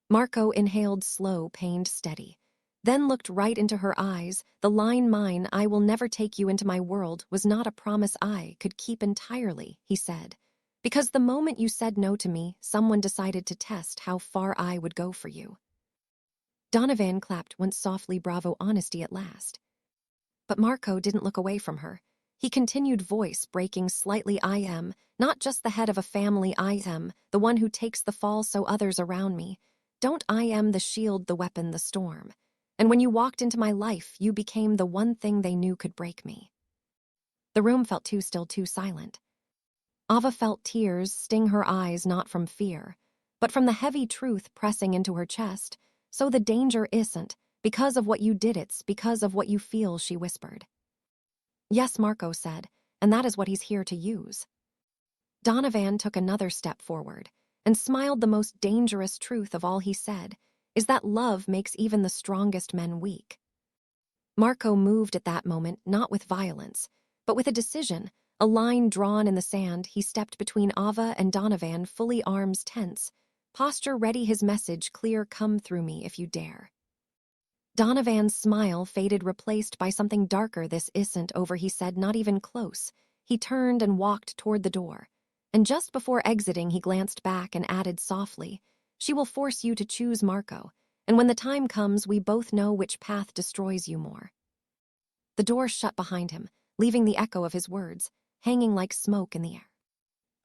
Marco inhaled slow, pained, steady, then looked right into her eyes. The line, "Mine, I will never take you into my world," was not a promise I could keep entirely, he said. "Because the moment you said no to me, someone decided to test how far I would go for you." Donovan clapped once softly. "Bravo, honesty at last." But Marco didn't look away from her. He continued, voice breaking slightly, "I am not just the head of a family. I am the one who takes the fall so others around me don't. I am the shield, the weapon, the storm. And when you walked into my life, you became the one thing they knew could break me." The room felt too still, too silent. Ava felt tears sting her eyes, not from fear, but from the heavy truth pressing into her chest. "So the danger isn't because of what you did, it's because of what you feel," she whispered. "Yes," Marco said, "and that is what he's here to use." Donovan took another step forward and smiled. "The most dangerous truth of all," he said, "is that love makes even the strongest men weak." Marco moved at that moment, not with violence, but with a decision, a line drawn in the sand. He stepped between Ava and Donovan, fully, arms tense, posture ready, his message clear: "Come through me if you dare." Donovan's smile faded, replaced by something darker. "This isn't over," he said, "not even close." He turned and walked toward the door. And just before exiting, he glanced back and added softly, "She will force you to choose, Marco. And when the time comes, we both know which path destroys you more." The door shut behind him, leaving the echo of his words hanging like smoke in the air.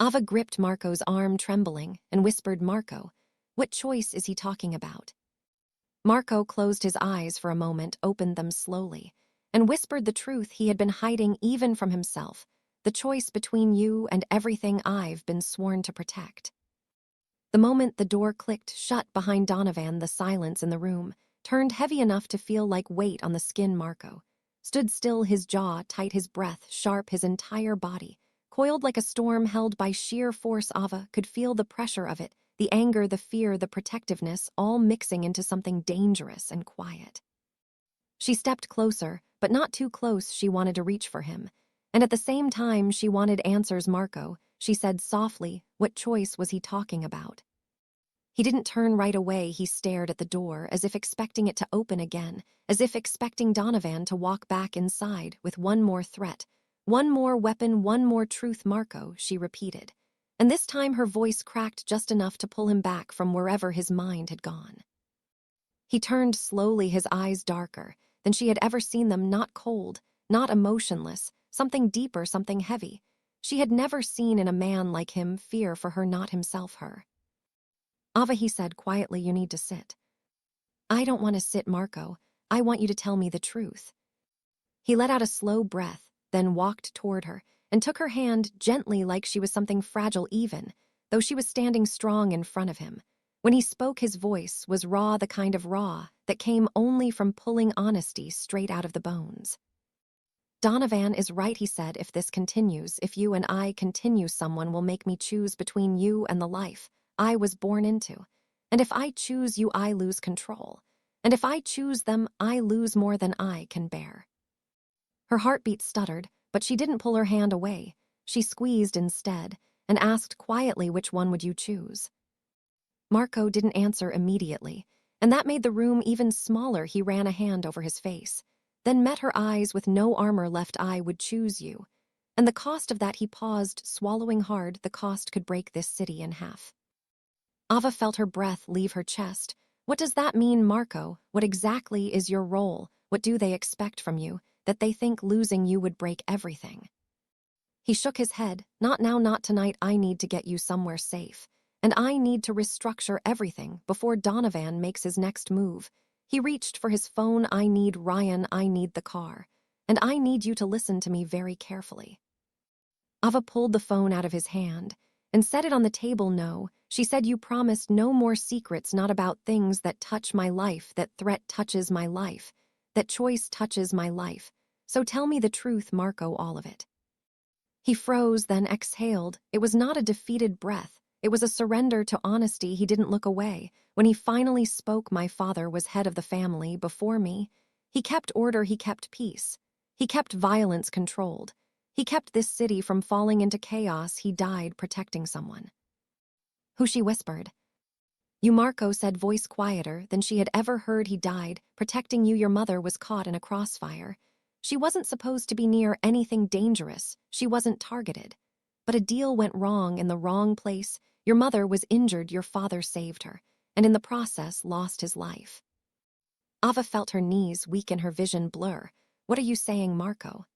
Ava gripped Marco's arm, trembling, and whispered, "Marco, what choice is he talking about?" Marco closed his eyes for a moment, opened them slowly, and whispered the truth he had been hiding even from himself: "The choice between you and everything I've been sworn to protect." The moment the door clicked shut behind Donovan, the silence in the room turned heavy enough to feel like weight on the skin. Marco stood still, his jaw tight, his breath sharp, his entire body coiled like a storm held by sheer force. Ava could feel the pressure of it, the anger, the fear, the protectiveness, all mixing into something dangerous and quiet. She stepped closer, but not too close. She wanted to reach for him, and at the same time she wanted answers. "Marco," she said softly, "what choice was he talking about?" He didn't turn right away. He stared at the door, as if expecting it to open again, as if expecting Donovan to walk back inside with one more threat, one more weapon, one more truth. "Marco," she repeated, and this time her voice cracked just enough to pull him back from wherever his mind had gone. He turned slowly, his eyes darker than she had ever seen them, not cold, not emotionless, something deeper, something heavy. She had never seen in a man like him fear for her, not himself, her. "Ava," he said quietly, "you need to sit." "I don't want to sit, Marco. I want you to tell me the truth." He let out a slow breath, then walked toward her and took her hand gently, like she was something fragile, even though she was standing strong in front of him. When he spoke, his voice was raw, the kind of raw that came only from pulling honesty straight out of the bones. "Donovan is right," he said. "If this continues, if you and I continue, someone will make me choose between you and the life I was born into. And if I choose you, I lose control. And if I choose them, I lose more than I can bear." Her heartbeat stuttered, but she didn't pull her hand away. She squeezed instead and asked quietly, "Which one would you choose?" Marco didn't answer immediately, and that made the room even smaller. He ran a hand over his face, then met her eyes with no armor left. I would choose you. And the cost of that, he paused, swallowing hard. The cost could break this city in half. Ava felt her breath leave her chest. What does that mean, Marco? What exactly is your role? What do they expect from you? That they think losing you would break everything? He shook his head. Not now, not tonight. I need to get you somewhere safe. And I need to restructure everything before Donovan makes his next move. He reached for his phone. I need Ryan. I need the car. And I need you to listen to me very carefully. Ava pulled the phone out of his hand and set it on the table. No, she said, you promised no more secrets, not about things that touch my life, that threat touches my life, that choice touches my life. So tell me the truth, Marco, all of it. He froze, then exhaled. It was not a defeated breath. It was a surrender to honesty. He didn't look away. When he finally spoke, my father was head of the family before me. He kept order, he kept peace. He kept violence controlled. He kept this city from falling into chaos. He died protecting someone. Who? She whispered. You, Marco said, voice quieter than she had ever heard. He died protecting you. Your mother was caught in a crossfire. She wasn't supposed to be near anything dangerous. She wasn't targeted. But a deal went wrong in the wrong place. Your mother was injured. Your father saved her, and in the process lost his life. Ava felt her knees weaken, her vision blur. What are you saying, Marco?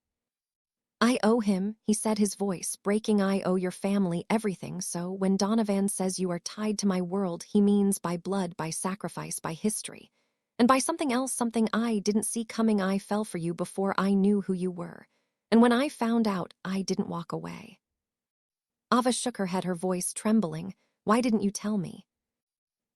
I owe him, he said, his voice breaking. I owe your family everything. So when Donovan says you are tied to my world, he means by blood, by sacrifice, by history. And by something else, something I didn't see coming. I fell for you before I knew who you were. And when I found out, I didn't walk away. Ava shook her head, her voice trembling. Why didn't you tell me?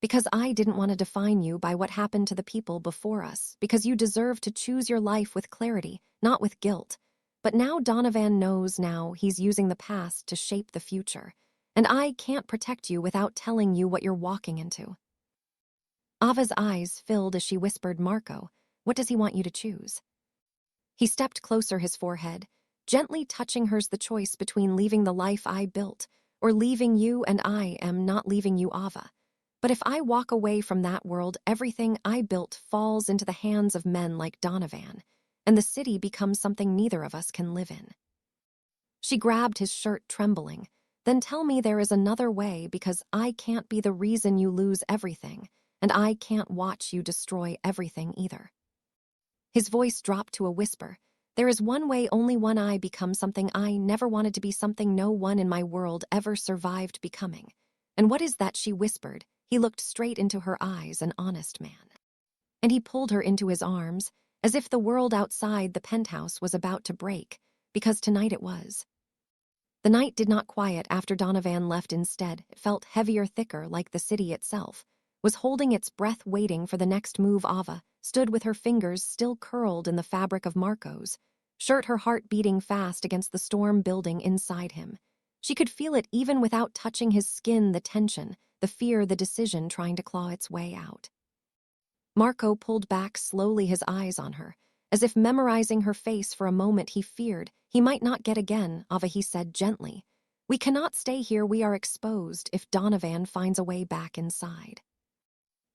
Because I didn't want to define you by what happened to the people before us. Because you deserve to choose your life with clarity, not with guilt. But now Donovan knows. Now he's using the past to shape the future. And I can't protect you without telling you what you're walking into. Ava's eyes filled as she whispered, Marco, what does he want you to choose? He stepped closer, his forehead gently touching hers. The choice between leaving the life I built or leaving you, and I am not leaving you, Ava. But if I walk away from that world, everything I built falls into the hands of men like Donovan, and the city becomes something neither of us can live in. She grabbed his shirt, trembling. Then tell me there is another way, because I can't be the reason you lose everything, and I can't watch you destroy everything either. His voice dropped to a whisper. There is one way, only one. I become something I never wanted to be, something no one in my world ever survived becoming. And what is that? She whispered. He looked straight into her eyes, an honest man. And he pulled her into his arms, as if the world outside the penthouse was about to break, because tonight it was. The night did not quiet after Donovan left. Instead, it felt heavier, thicker, like the city itself was holding its breath, waiting for the next move. Ava stood with her fingers still curled in the fabric of Marco's shirt, her heart beating fast against the storm building inside him. She could feel it even without touching his skin, the tension, the fear, the decision trying to claw its way out. Marco pulled back slowly, his eyes on her, as if memorizing her face. For a moment he feared he might not get again. Ava, he said gently, we cannot stay here. We are exposed if Donovan finds a way back inside.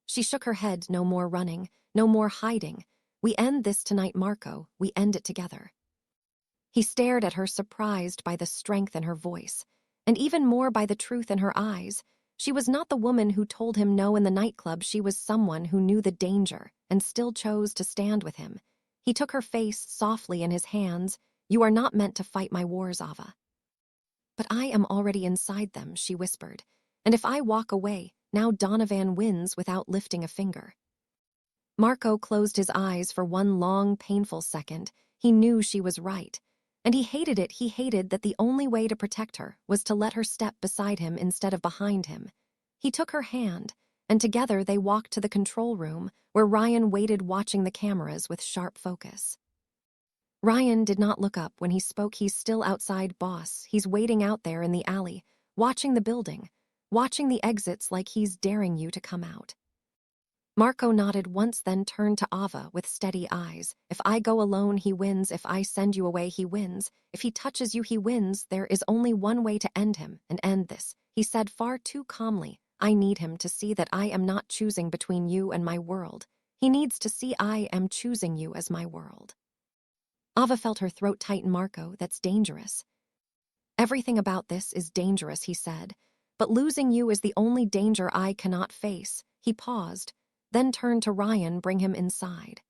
She shook her head. No more running, no more hiding. We end this tonight, Marco. We end it together. He stared at her, surprised by the strength in her voice, and even more by the truth in her eyes. She was not the woman who told him no in the nightclub. She was someone who knew the danger and still chose to stand with him. He took her face softly in his hands. You are not meant to fight my wars, Ava. But I am already inside them, she whispered. And if I walk away, now Donovan wins without lifting a finger. Marco closed his eyes for one long, painful second. He knew she was right. And he hated it. He hated that the only way to protect her was to let her step beside him instead of behind him. He took her hand, and together they walked to the control room, where Ryan waited, watching the cameras with sharp focus. Ryan did not look up when he spoke. He's still outside, boss. He's waiting out there in the alley, watching the building, watching the exits, like he's daring you to come out. Marco nodded once, then turned to Ava with steady eyes. If I go alone, he wins. If I send you away, he wins. If he touches you, he wins. There is only one way to end him and end this, he said far too calmly. I need him to see that I am not choosing between you and my world. He needs to see I am choosing you as my world. Ava felt her throat tighten. Marco, that's dangerous. Everything about this is dangerous, he said. But losing you is the only danger I cannot face. He paused, then turned to Ryan. Bring him inside.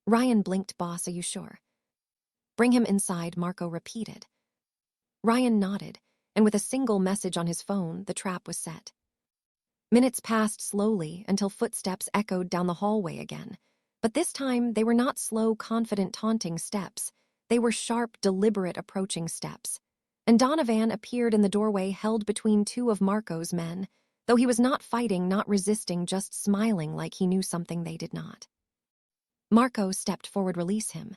Ryan blinked. Boss, are you sure? Bring him inside, Marco repeated. Ryan nodded, and with a single message on his phone, the trap was set. Minutes passed slowly until footsteps echoed down the hallway again. But this time, they were not slow, confident, taunting steps. They were sharp, deliberate, approaching steps. And Donovan appeared in the doorway, held between two of Marco's men, though he was not fighting, not resisting, just smiling like he knew something they did not. Marco stepped forward. Release him.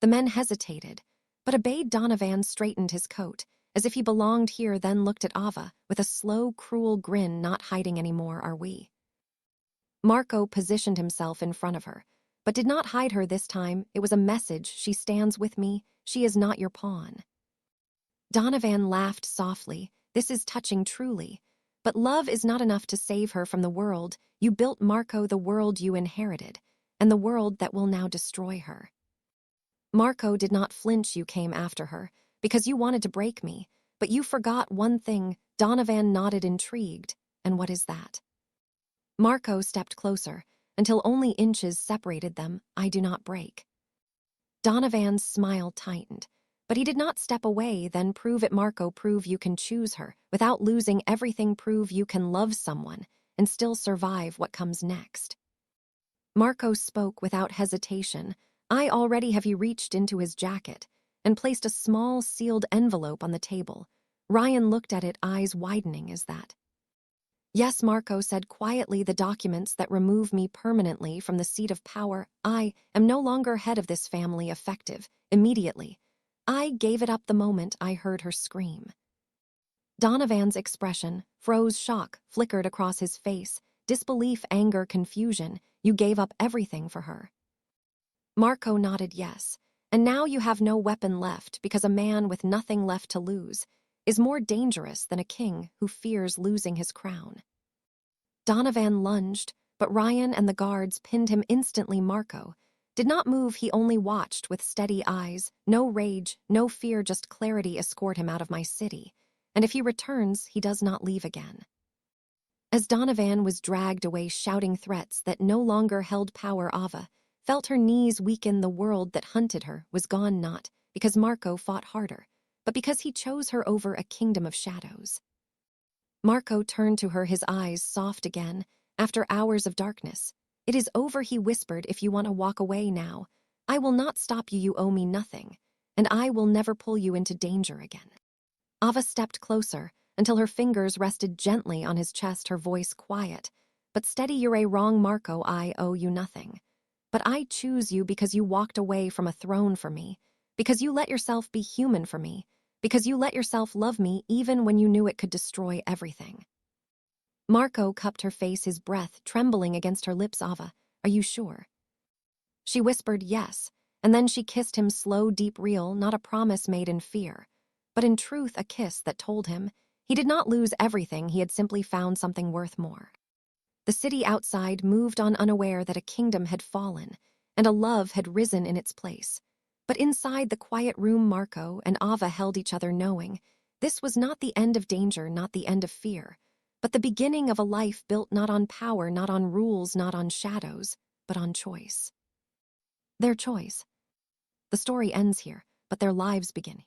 The men hesitated, but obeyed. Donovan straightened his coat, as if he belonged here, then looked at Ava with a slow, cruel grin. Not hiding anymore, are we? Marco positioned himself in front of her, but did not hide her this time. It was a message. She stands with me. She is not your pawn. Donovan laughed softly. This is touching, truly. But love is not enough to save her from the world. You built, Marco, the world you inherited, and the world that will now destroy her. Marco did not flinch. You came after her because you wanted to break me, but you forgot one thing. Donovan nodded, intrigued. And what is that? Marco stepped closer until only inches separated them. I do not break. Donovan's smile tightened, but he did not step away. Then prove it, Marco. Prove you can choose her without losing everything. Prove you can love someone and still survive what comes next. Marco spoke without hesitation. I already have. He reached into his jacket and placed a small sealed envelope on the table. Ryan looked at it, eyes widening. Is that? Yes, Marco said quietly. The documents that remove me permanently from the seat of power. I am no longer head of this family. Effective immediately. I gave it up the moment I heard her scream. Donovan's expression froze. Shock flickered across his face. Disbelief, anger, confusion. You gave up everything for her. Marco nodded yes. And now you have no weapon left, because a man with nothing left to lose is more dangerous than a king who fears losing his crown. Donovan lunged, but Ryan and the guards pinned him instantly. Marco did not move. He only watched with steady eyes. No rage, no fear, just clarity. Escort him out of my city, and if he returns, he does not leave again. As Donovan was dragged away, shouting threats that no longer held power, Ava felt her knees weaken. The world that hunted her was gone, not because Marco fought harder, but because he chose her over a kingdom of shadows. Marco turned to her, his eyes soft again, after hours of darkness. It is over, he whispered. If you want to walk away now, I will not stop you. You owe me nothing, and I will never pull you into danger again. Ava stepped closer until her fingers rested gently on his chest, her voice quiet but steady. You're wrong, Marco. I owe you nothing. But I choose you because you walked away from a throne for me, because you let yourself be human for me, because you let yourself love me even when you knew it could destroy everything. Marco cupped her face, his breath trembling against her lips. Ava, are you sure? She whispered yes, and then she kissed him, slow, deep, real, not a promise made in fear, but in truth a kiss that told him he did not lose everything. He had simply found something worth more. The city outside moved on, unaware that a kingdom had fallen and a love had risen in its place. But inside the quiet room, Marco and Ava held each other, knowing this was not the end of danger, not the end of fear, but the beginning of a life built not on power, not on rules, not on shadows, but on choice. Their choice. The story ends here, but their lives begin.